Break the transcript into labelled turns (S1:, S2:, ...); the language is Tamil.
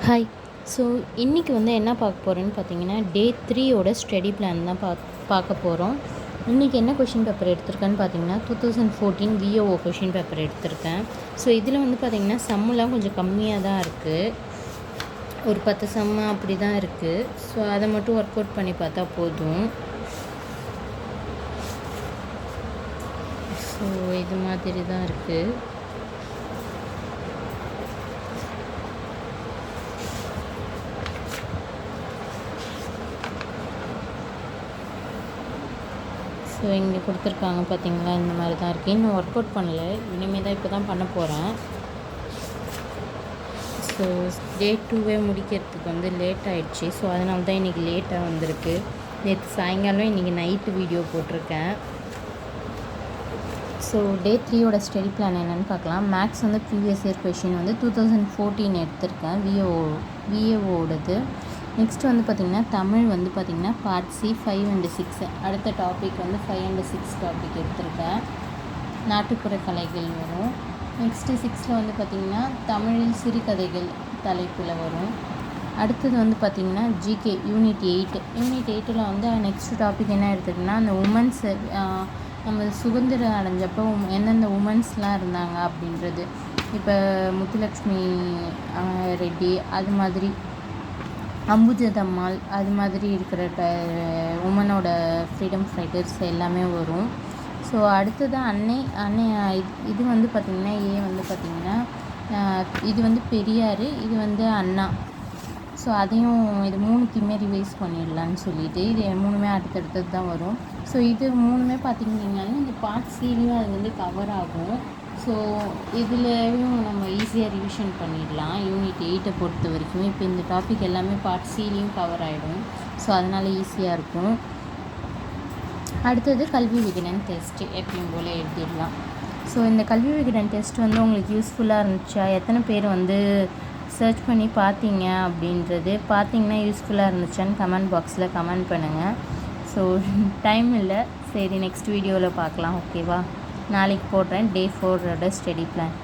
S1: ஹாய். ஸோ இன்றைக்கி வந்து என்ன பார்க்க போகிறோன்னு பார்த்தீங்கன்னா, டே 3யோட ஸ்டடி பிளான் தான் பார்க்க போகிறோம். இன்றைக்கி என்ன கொஷின் பேப்பர் எடுத்திருக்கேன்னு பார்த்தீங்கன்னா, 2014 விஓஓ கொஷின் பேப்பர் எடுத்திருக்கேன். ஸோ இதில் வந்து பார்த்திங்கன்னா சம்மெலாம் கொஞ்சம் கம்மியாக தான் இருக்குது. ஒரு 10 சம்மு அப்படி தான் இருக்குது. ஸோ அதை மட்டும் ஒர்க் அவுட் பண்ணி பார்த்தா போதும். ஸோ இது மாதிரி தான் இருக்குது. ஸோ இங்கே கொடுத்துருக்காங்க பார்த்தீங்களா, இந்த மாதிரி தான் இருக்குது. இன்னும் ஒர்க் அவுட் பண்ணல, இனிமேல் தான் இப்போ தான் பண்ண போகிறேன். ஸோ டே 2வே முடிக்கிறதுக்கு வந்து லேட் ஆகிடுச்சு. ஸோ அதனால தான் இன்றைக்கி லேட்டாக வந்திருக்கு. நேற்று சாயங்காலம் இன்றைக்கி நைட்டு வீடியோ போட்டிருக்கேன். ஸோ டே 3யோட ஸ்டடி பிளான் என்னென்னு பார்க்கலாம். மேக்ஸ் வந்து ப்ரீவியஸ் இயர் கொஷின் வந்து 2014 எடுத்திருக்கேன், விஏஓடது. நெக்ஸ்ட் வந்து பார்த்திங்கன்னா தமிழ் வந்து பார்த்திங்கன்னா பார்ட் சி 5 and 6. அடுத்த டாபிக் வந்து 5 and 6 டாபிக் எடுத்திருக்கேன். நாட்டுப்புற கலைகள் வரும். நெக்ஸ்ட்டு 6ல் வந்து பார்த்திங்கன்னா தமிழில் சிறுகதைகள் தலைப்பில் வரும். அடுத்தது வந்து பார்த்திங்கன்னா ஜிகே யூனிட் 8. யூனிட் 8ல் வந்து நெக்ஸ்ட் டாபிக் என்ன எடுத்துக்கிட்டோன்னா, அந்த உமன்ஸ் நம்ம சுதந்திரம் அடைஞ்சப்போ எந்தெந்த உமன்ஸ்லாம் இருந்தாங்க அப்படின்றது. இப்போ முத்துலக்ஷ்மி ரெட்டி, அது மாதிரி அம்புஜதம்மாள், அது மாதிரி இருக்கிற உமனோட ஃப்ரீடம் ஃபைட்டர்ஸ் எல்லாமே வரும். ஸோ அடுத்தது அன்னை இது வந்து பார்த்திங்கன்னா வந்து பார்த்திங்கன்னா இது வந்து பெரியார், இது வந்து அண்ணா. ஸோ அதையும் இது 3த்தையுமே ரிவைஸ் பண்ணிடலான்னு சொல்லிட்டு இது 3மே அடுத்தடுத்தது தான் வரும். ஸோ இது 3மே பார்த்திங்கன்னாலும் இந்த பார்ட் சிலையும் அது வந்து கவர் ஆகும். ஸோ இதுலேயும் நம்ம ஈஸியாக ரிவிஷன் பண்ணிடலாம் யூனிட் 8 பொறுத்த வரைக்கும். இப்போ இந்த டாபிக் எல்லாமே பார்ட் சிலையும் கவர் ஆகிடும். ஸோ அதனால் ஈஸியாக இருக்கும். அடுத்தது கல்வி விகடன் டெஸ்ட்டு எப்பயும் போல் எழுதிடலாம். ஸோ இந்த கல்வி விகடன் டெஸ்ட் வந்து உங்களுக்கு யூஸ்ஃபுல்லாக இருந்துச்சா, எத்தனை பேர் வந்து சர்ச் பண்ணி பார்த்தீங்க அப்படின்றது, பார்த்தீங்கன்னா யூஸ்ஃபுல்லாக இருந்துச்சான்னு கமெண்ட் பாக்ஸில் கமெண்ட் பண்ணுங்கள். ஸோ டைம் இல்லை, சரி நெக்ஸ்ட் வீடியோவில் பார்க்கலாம், ஓகேவா? நாளைக்கு போடுறேன் டே 4ஓட ஸ்டடி பிளான்.